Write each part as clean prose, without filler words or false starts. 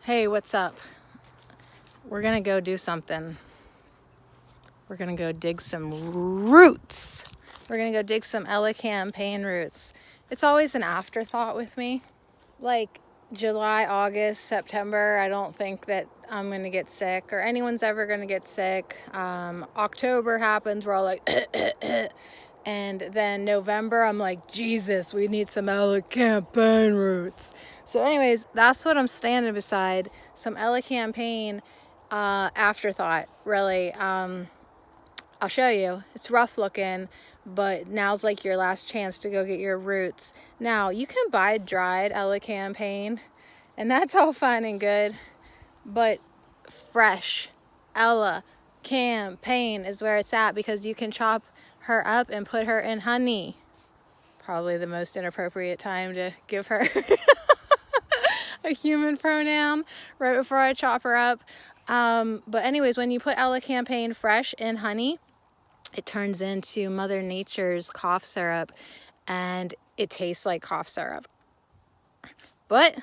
Hey, what's up? We're gonna go do something. We're gonna go dig some roots. We're gonna go dig some Elecampane roots. It's always an afterthought with me. Like July, August, September, I don't think that I'm gonna get sick or anyone's ever gonna get sick. October happens, we're all like, and then November, I'm like, Jesus, we need some Elecampane roots. So anyways, that's what I'm standing beside, some Elecampane afterthought, really. I'll show you. It's rough looking, but now's like your last chance to go get your roots. Now, you can buy dried Elecampane, and that's all fine and good, but fresh Elecampane is where it's at because you can chop her up and put her in honey. Probably the most inappropriate time to give her a human pronoun right before I chop her up. But anyways, when you put Elecampane fresh in honey, it turns into Mother Nature's cough syrup, and it tastes like cough syrup. But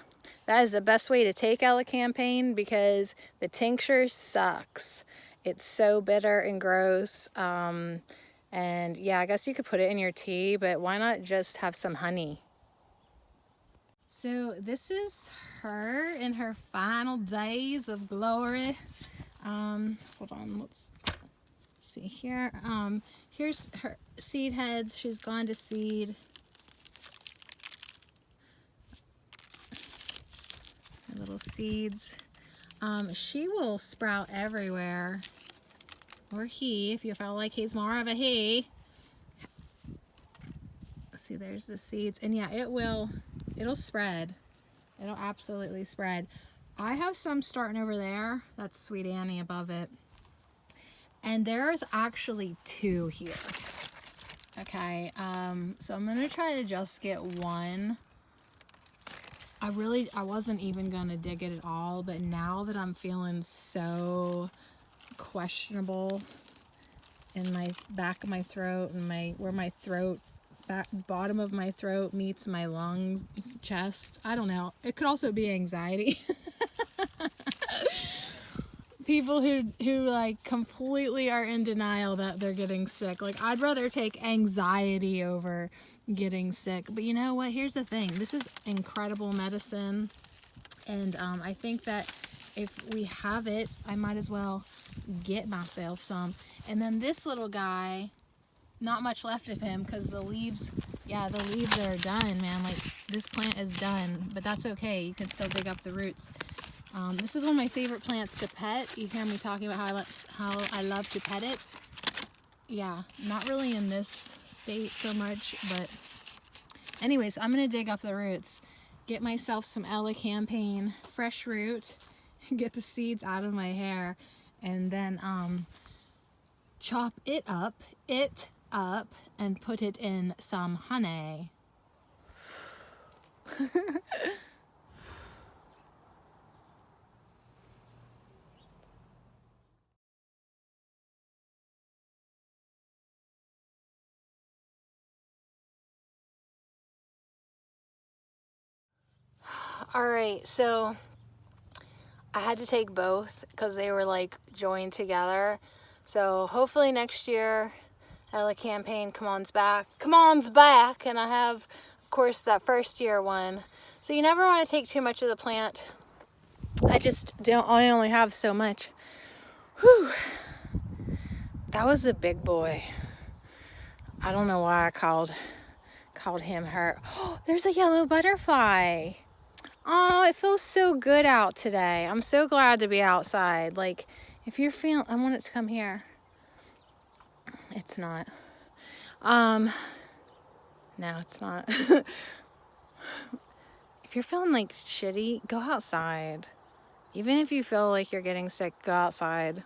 that is the best way to take Elecampane because the tincture sucks. It's so bitter and gross. And yeah, I guess you could put it in your tea, but why not just have some honey? So this is her in her final days of glory. Hold on, let's see here. Here's her seed heads. She's gone to seed. Her little seeds. She will sprout everywhere. Or he, if you feel like he's more of a he. See, there's the seeds. And yeah, it'll spread. It'll absolutely spread. I have some starting over there. That's Sweet Annie above it. And there's actually 2 here. Okay, so I'm gonna try to just get one. I wasn't even gonna dig it at all, but now that I'm feeling so questionable in my back of my throat and where my throat, bottom of my throat meets my lungs, chest, I don't know. It could also be anxiety. People who like completely are in denial that they're getting sick. Like, I'd rather take anxiety over getting sick. But you know what? Here's the thing. This is incredible medicine. And I think that if we have it, I might as well get myself some. And then this little guy, not much left of him because the leaves are done, man. Like, this plant is done. But that's okay. You can still dig up the roots. This is one of my favorite plants to pet. You hear me talking about how I love to pet it. Yeah, not really in this state so much, but anyways, I'm gonna dig up the roots, get myself some Elecampane fresh root, get the seeds out of my hair, and then chop it up, and put it in some honey. All right, so I had to take both because they were like joined together. So hopefully next year, Elecampane come on's back, and I have, of course, that first year one. So you never want to take too much of the plant. I only have so much. Whew. That was a big boy. I don't know why I called him her. Oh, there's a yellow butterfly. Oh, it feels so good out today. I'm so glad to be outside. Like, if you're feeling, I want it to come here. It's not. No, it's not. If you're feeling like shitty, go outside. Even if you feel like you're getting sick, go outside.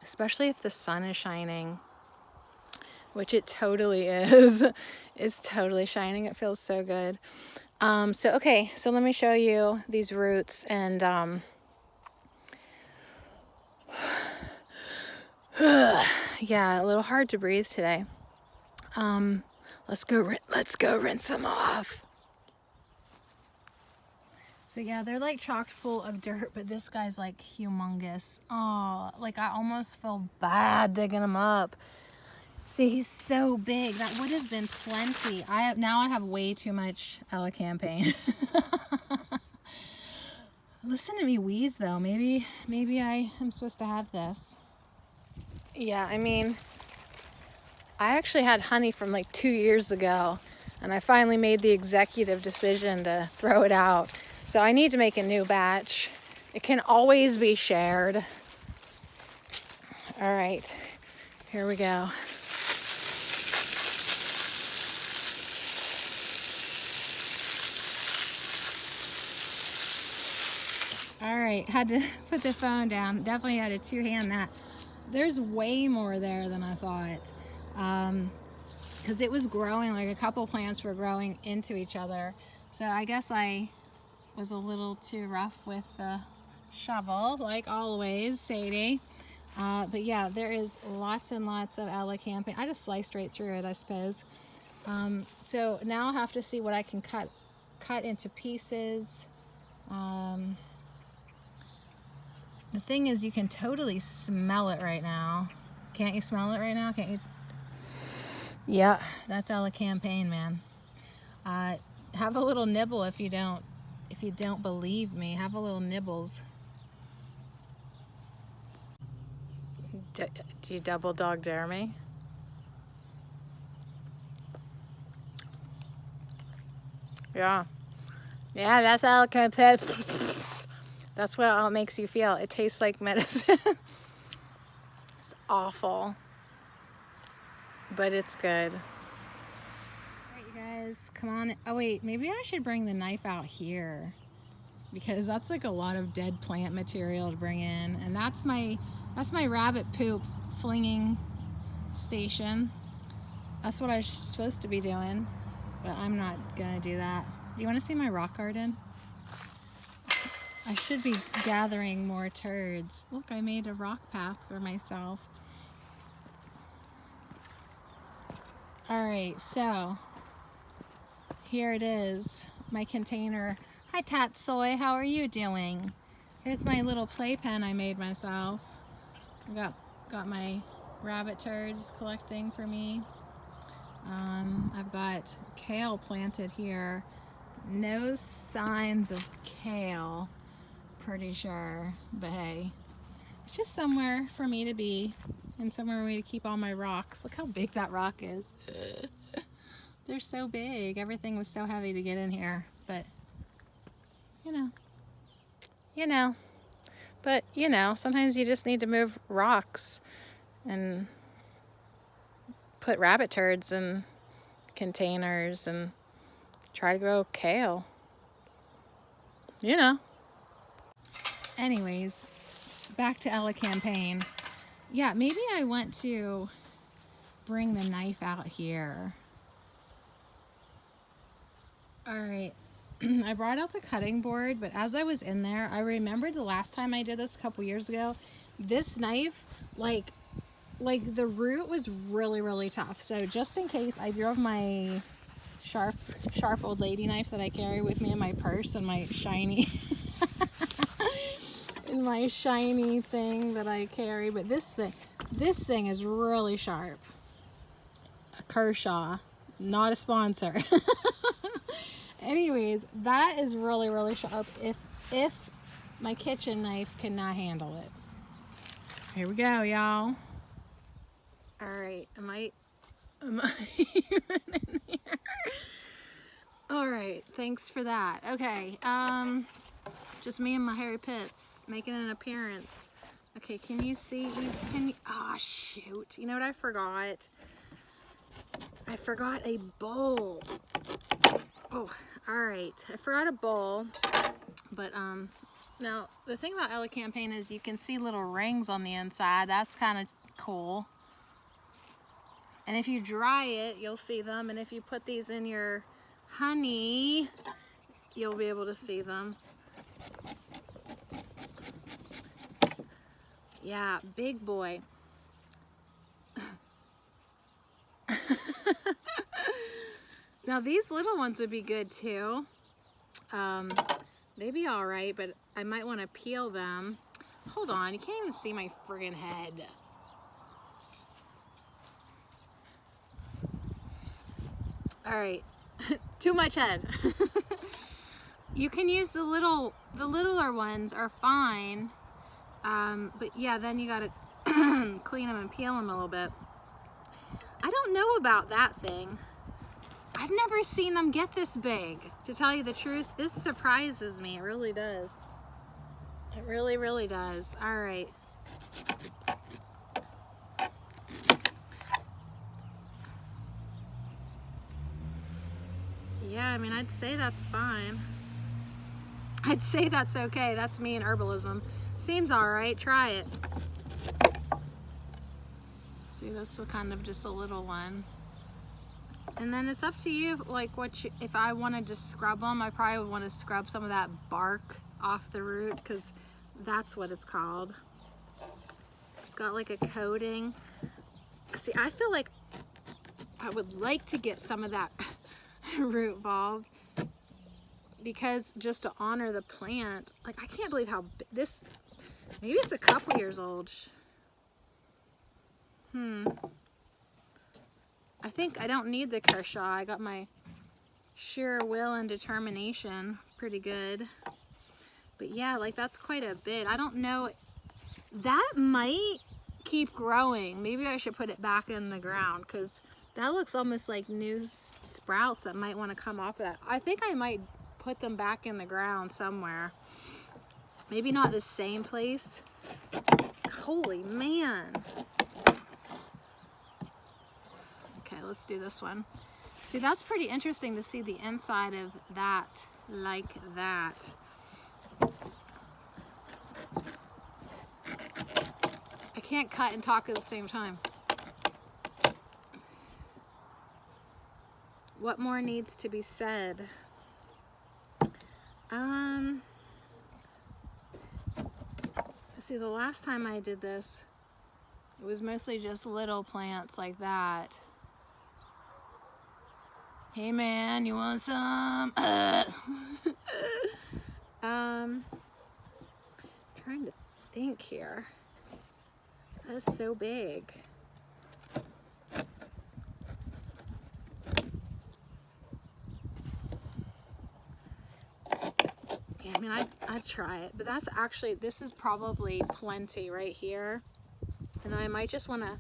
Especially if the sun is shining, which it totally is. It's totally shining. It feels so good. Okay, so let me show you these roots, and yeah, a little hard to breathe today. Let's go rinse them off. So yeah, they're like chock full of dirt, but this guy's like humongous. Oh, like I almost feel bad digging him up. See, he's so big. That would have been plenty. Now I have way too much Elecampane. Listen to me wheeze though. Maybe I am supposed to have this. Yeah, I mean, I actually had honey from like 2 years ago, and I finally made the executive decision to throw it out. So I need to make a new batch. It can always be shared. All right, here we go. All right, had to put the phone down. Definitely had to two-hand that. There's way more there than I thought. Because it was growing, like a couple plants were growing into each other. So I guess I was a little too rough with the shovel, like always, Sadie. But yeah, there is lots and lots of Elecampane. I just sliced right through it, I suppose. So now I'll have to see what I can cut into pieces. The thing is, you can totally smell it right now. Can't you smell it right now? Can't you? Yeah, that's Elecampane, man. Have a little nibble if you don't believe me. Have a little nibbles. Do you double dog dare me? Yeah. Yeah, that's Elecampane. That's what it makes you feel. It tastes like medicine. It's awful, but it's good. All right, you guys, come on. Oh wait, maybe I should bring the knife out here, because that's like a lot of dead plant material to bring in, and that's my rabbit poop flinging station. That's what I'm supposed to be doing, but I'm not gonna do that. Do you want to see my rock garden? I should be gathering more turds. Look, I made a rock path for myself. All right, so here it is, my container. Hi Tatsoy, how are you doing? Here's my little playpen I made myself. I got my rabbit turds collecting for me. I've got kale planted here. No signs of kale, pretty sure, but hey, it's just somewhere for me to be and somewhere for me to keep all my rocks. Look how big that rock is. They're so big. Everything was so heavy to get in here, but sometimes you just need to move rocks and put rabbit turds in containers and try to grow kale. Anyways, back to Elecampane. Yeah, maybe I want to bring the knife out here. All right, I brought out the cutting board, but as I was in there, I remembered the last time I did this a couple years ago, this knife, like the root was really, really tough. So just in case, I drove my sharp old lady knife that I carry with me in my purse and my shiny in my shiny thing that I carry. But this thing is really sharp. A Kershaw, not a sponsor. Anyways, that is really, really sharp if my kitchen knife cannot handle it. Here we go, y'all. All right, am I even in here? All right, thanks for that. Okay, just me and my hairy pits making an appearance. Okay, can you see? Oh shoot! You know what I forgot? I forgot a bowl. Oh, all right. I forgot a bowl, but now the thing about Elecampane is you can see little rings on the inside. That's kind of cool. And if you dry it, you'll see them. And if you put these in your honey, you'll be able to see them. Yeah, big boy. Now these little ones would be good too. They'd be all right, but I might want to peel them. Hold on, you can't even see my friggin' head. All right, too much head. You can use the littler ones are fine. But yeah, then you gotta clean them and peel them a little bit. I don't know about that thing. I've never seen them get this big. To tell you the truth, this surprises me. It really does. It really, really does. All right. Yeah, I mean, I'd say that's fine. I'd say that's okay. That's me and herbalism. Seems all right. Try it. See, that's kind of just a little one. And then it's up to you, like if I wanted to scrub them, I probably would want to scrub some of that bark off the root, because that's what it's called. It's got like a coating. See, I feel like I would like to get some of that root bulb, because just to honor the plant. Like, I can't believe how this, maybe it's a couple years old. I think I don't need the Kershaw. I got my sheer will and determination pretty good. But yeah, like, that's quite a bit. I don't know. That might keep growing. Maybe I should put it back in the ground, because that looks almost like new sprouts that might want to come off of that. I think I might put them back in the ground somewhere. Maybe not the same place. Holy man. Okay, let's do this one. See, that's pretty interesting to see the inside of that like that. I can't cut and talk at the same time. What more needs to be said? See, the last time I did this, it was mostly just little plants like that. Hey man, you want some? Trying to think here. That is so big. Yeah, I mean, I'd try it, but that's actually, this is probably plenty right here. And then I might just want to,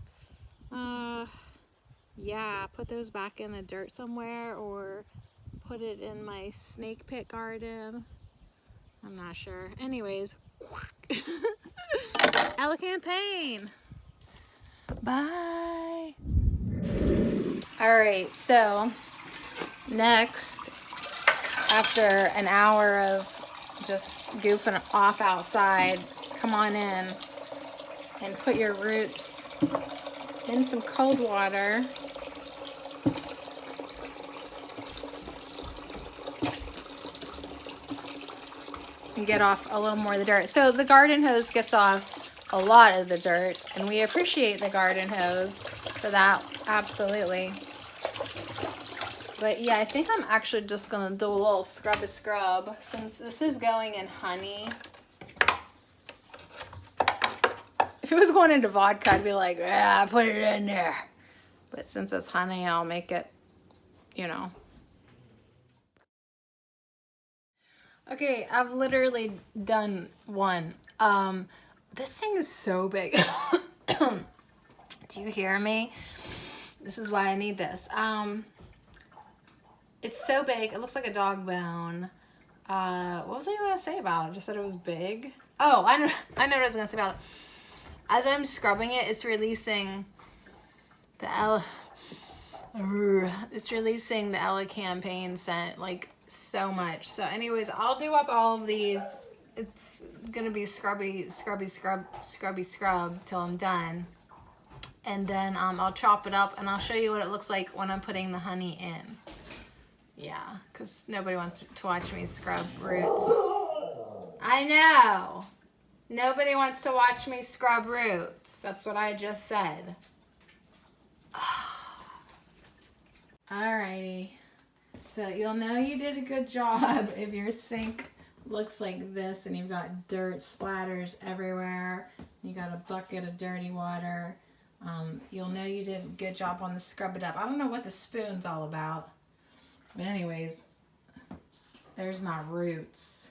yeah, put those back in the dirt somewhere, or put it in my snake pit garden. I'm not sure. Anyways, Elecampane. Bye. All right, so next, after an hour of just goofing off outside, come on in and put your roots in some cold water. And get off a little more of the dirt. So the garden hose gets off a lot of the dirt, and we appreciate the garden hose for that, absolutely. But yeah, I think I'm actually just gonna do a little scrub since this is going in honey. If it was going into vodka, I'd be like, yeah, put it in there. But since it's honey, I'll make it, you know. Okay, I've literally done one. This thing is so big. Do you hear me? This is why I need this. It's so big. It looks like a dog bone. What was I going to say about it? Just that it was big. Oh, I know what I was going to say about it. As I'm scrubbing it, it's releasing the Elecampane scent, like, so much. So anyways, I'll do up all of these. It's gonna be scrub till I'm done, and then I'll chop it up and I'll show you what it looks like when I'm putting the honey in. Yeah, because nobody wants to watch me scrub roots. I know, nobody wants to watch me scrub roots. That's what I just said. Alrighty. So you'll know you did a good job if your sink looks like this, and you've got dirt splatters everywhere. You got a bucket of dirty water. You'll know you did a good job on the scrub it up. I don't know what the spoon's all about. But anyways, there's my roots.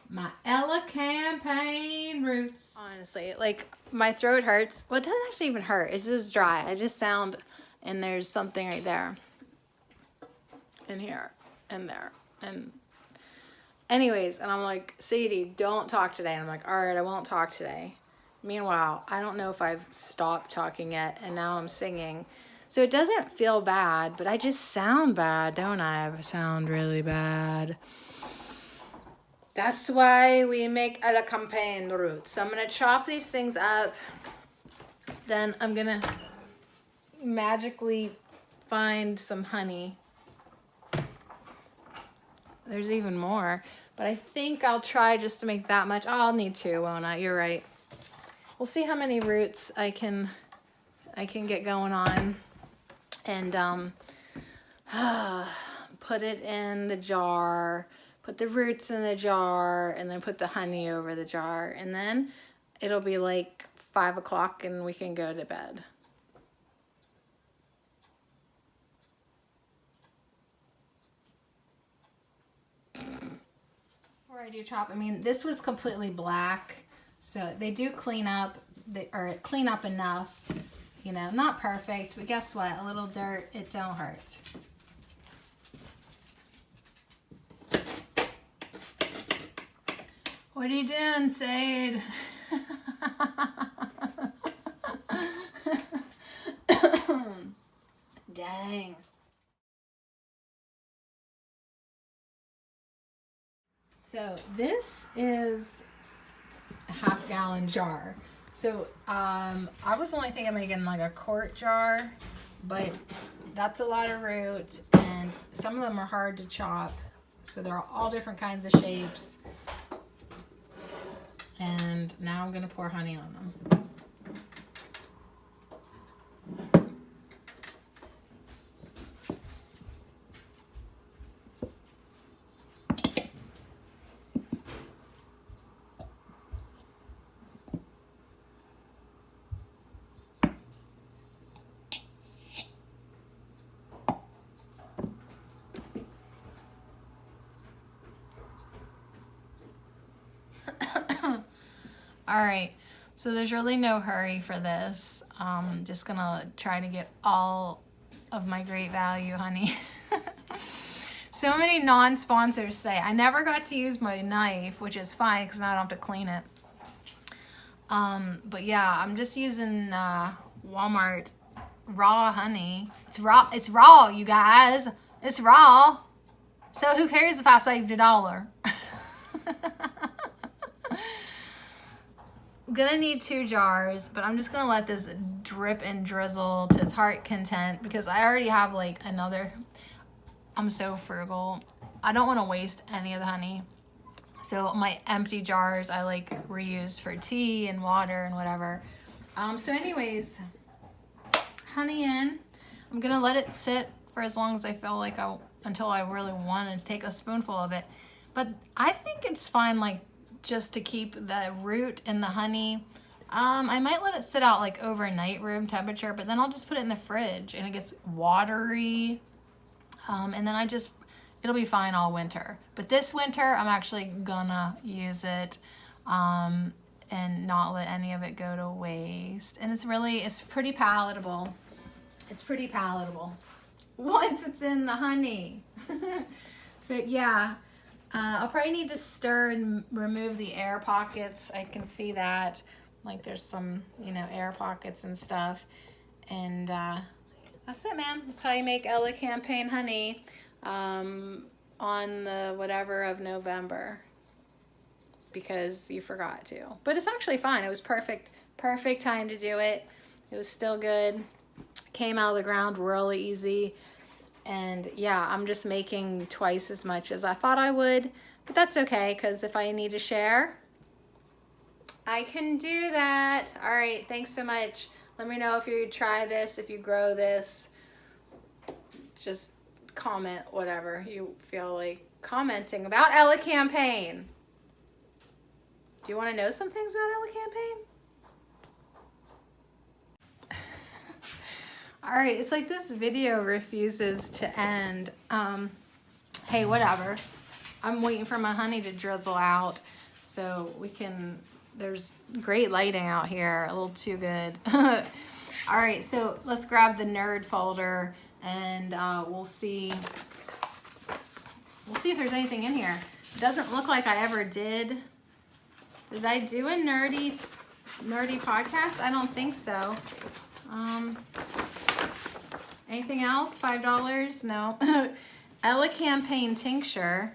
My Elecampane roots. Honestly, like, my throat hurts. Well, it doesn't actually even hurt. It's just dry. I just sound, and there's something right there. In here. And there. And anyways, and I'm like, Sadie, don't talk today. And I'm like, all right, I won't talk today. Meanwhile, I don't know if I've stopped talking yet, and now I'm singing. So it doesn't feel bad, but I just sound bad, don't I? I sound really bad. That's why we make Elecampane roots. So I'm going to chop these things up. Then I'm going to magically find some honey. There's even more, but I think I'll try just to make that much. Oh, I'll need two, won't I? You're right. We'll see how many roots I can get going on, and put it in the jar, put the roots in the jar, and then put the honey over the jar, and then it'll be like 5 o'clock and we can go to bed. Before I do chop, I mean, this was completely black. So they do clean up, or clean up enough, you know, not perfect, but guess what? A little dirt, it don't hurt. What are you doing, Sade? Dang. So this is half-gallon jar. So I was only thinking of making like a quart jar, but that's a lot of root, and some of them are hard to chop. So they're all different kinds of shapes. And now I'm gonna pour honey on them. All right, so there's really no hurry for this. Just gonna try to get all of my great value honey. So many non-sponsors today. I never got to use my knife, which is fine because now I don't have to clean it. But yeah, I'm just using Walmart raw honey. It's raw, you guys. It's raw. So who cares if I saved $1? I'm gonna need 2 jars, but I'm just gonna let this drip and drizzle to its heart content because I already have like another. I'm so frugal. I don't want to waste any of the honey. So my empty jars I like reuse for tea and water and whatever. So anyways, honey in. I'm gonna let it sit for as long as I feel like until I really want to take a spoonful of it. But I think it's fine, like, just to keep the root in the honey. I might let it sit out like overnight room temperature, but then I'll just put it in the fridge and it gets watery. And then it'll be fine all winter. But this winter, I'm actually gonna use it and not let any of it go to waste. And it's pretty palatable. It's pretty palatable once it's in the honey. So yeah. I'll probably need to stir and remove the air pockets. I can see that, like there's some, air pockets and stuff. And that's it, man. That's how you make Elecampane honey on the whatever of November, because you forgot to. But it's actually fine. It was perfect time to do it. It was still good. Came out of the ground really easy. And yeah, I'm just making twice as much as I thought I would, but that's okay, because if I need to share, I can do that. All right, thanks so much. Let me know if you try this, if you grow this. Just comment whatever you feel like commenting about Elecampane. Do you want to know some things about Elecampane? All right, it's like this video refuses to end. Hey, whatever. I'm waiting for my honey to drizzle out so we can, there's great lighting out here, a little too good. All right, so let's grab the nerd folder and we'll see if there's anything in here. It doesn't look like I ever did. Did I do a nerdy podcast? I don't think so. Anything else? $5? No. Elecampane tincture,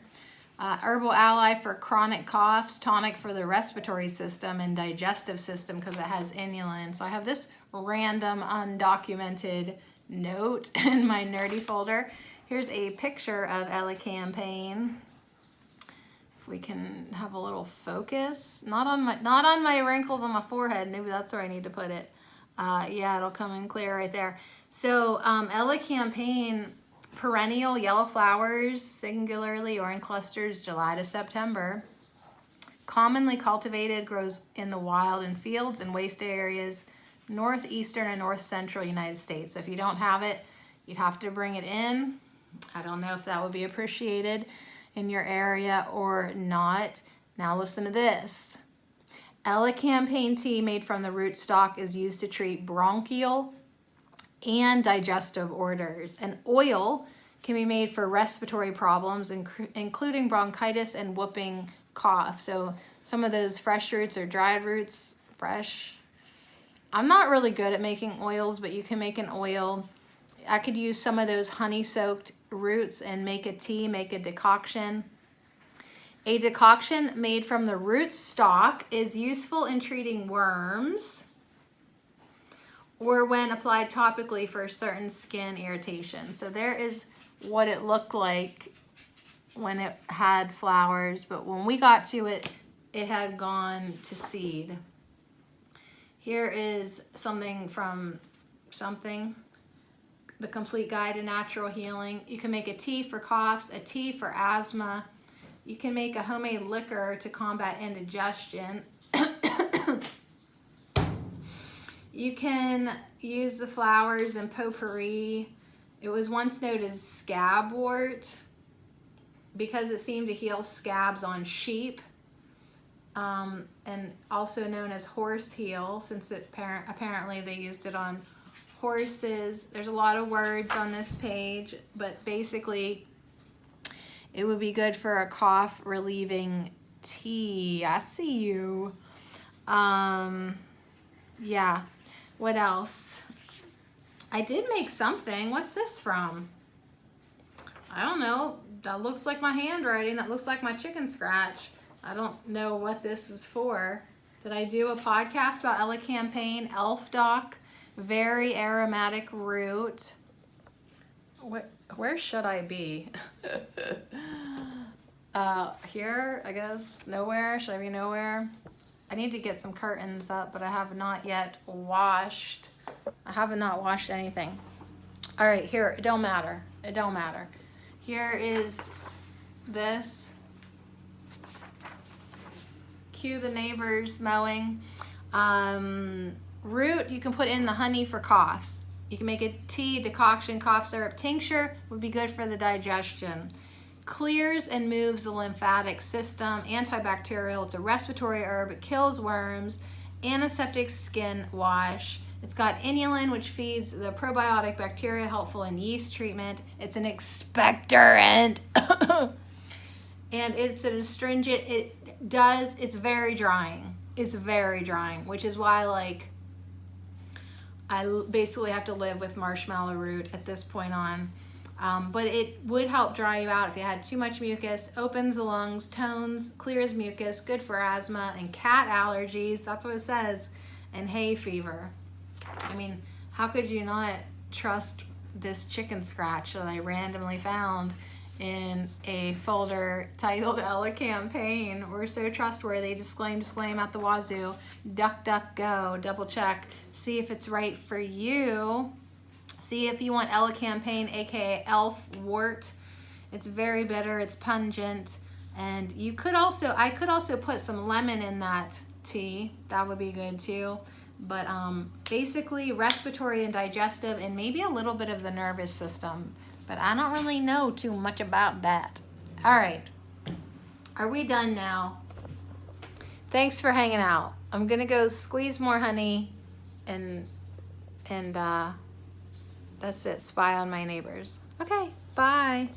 herbal ally for chronic coughs, tonic for the respiratory system and digestive system because it has inulin. So I have this random undocumented note in my nerdy folder. Here's a picture of Elecampane. If we can have a little focus, not on my wrinkles on my forehead. Maybe that's where I need to put it. Yeah, it'll come in clear right there. So Elecampane, perennial yellow flowers, singularly or in clusters, July to September. Commonly cultivated, grows in the wild in fields and waste areas, northeastern and north central United States. So if you don't have it, you'd have to bring it in. I don't know if that would be appreciated in your area or not. Now listen to this. Elecampane tea made from the rootstock is used to treat bronchial and digestive orders. And oil can be made for respiratory problems, including bronchitis and whooping cough. So some of those fresh roots or dried roots, fresh. I'm not really good at making oils, but you can make an oil. I could use some of those honey-soaked roots and make a tea, make a decoction. A decoction made from the root stock is useful in treating worms or when applied topically for certain skin irritation. So there is what it looked like when it had flowers, but when we got to it, it had gone to seed. Here is something from The Complete Guide to Natural Healing. You can make a tea for coughs, a tea for asthma. You can make a homemade liquor to combat indigestion. You can use the flowers in potpourri. It was once known as scabwort because it seemed to heal scabs on sheep, and also known as horse heel since apparently they used it on horses. There's a lot of words on this page, but basically it would be good for a cough relieving tea. I see you. Yeah. What else? I did make something. What's this from? I don't know. That looks like my handwriting. That looks like my chicken scratch. I don't know what this is for. Did I do a podcast about Elecampane, elf dock, very aromatic root? Where should I be? Here, I guess. Nowhere. Should I be nowhere? I need to get some curtains up, but I have not yet washed. I have not washed anything. All right, here, it don't matter. It don't matter. Here is this. Cue the neighbors mowing. Root, you can put in the honey for coughs. You can make a tea, decoction, cough syrup, tincture would be good for the digestion. Clears and moves the lymphatic system, antibacterial, it's a respiratory herb, it kills worms, antiseptic skin wash. It's got inulin, which feeds the probiotic bacteria, helpful in yeast treatment. It's an expectorant. And it's an astringent. It's very drying. It's very drying, which is why, like, I basically have to live with marshmallow root at this point on. But it would help dry you out if you had too much mucus, opens the lungs, tones, clears mucus, good for asthma and cat allergies. That's what it says. And hay fever. I mean, how could you not trust this chicken scratch that I randomly found in a folder titled Elecampane? We're so trustworthy. Disclaim at the wazoo. Duck, duck, go. Double check. See if it's right for you. See if you want Elecampane, aka elf wort, It's very bitter, it's pungent, and I could also put some lemon in that tea. That would be good too. But basically respiratory and digestive, and maybe a little bit of the nervous system. But I don't really know too much about that. All right, are we done now? Thanks for hanging out. I'm gonna go squeeze more honey and that's it. Spy on my neighbors. Okay, bye.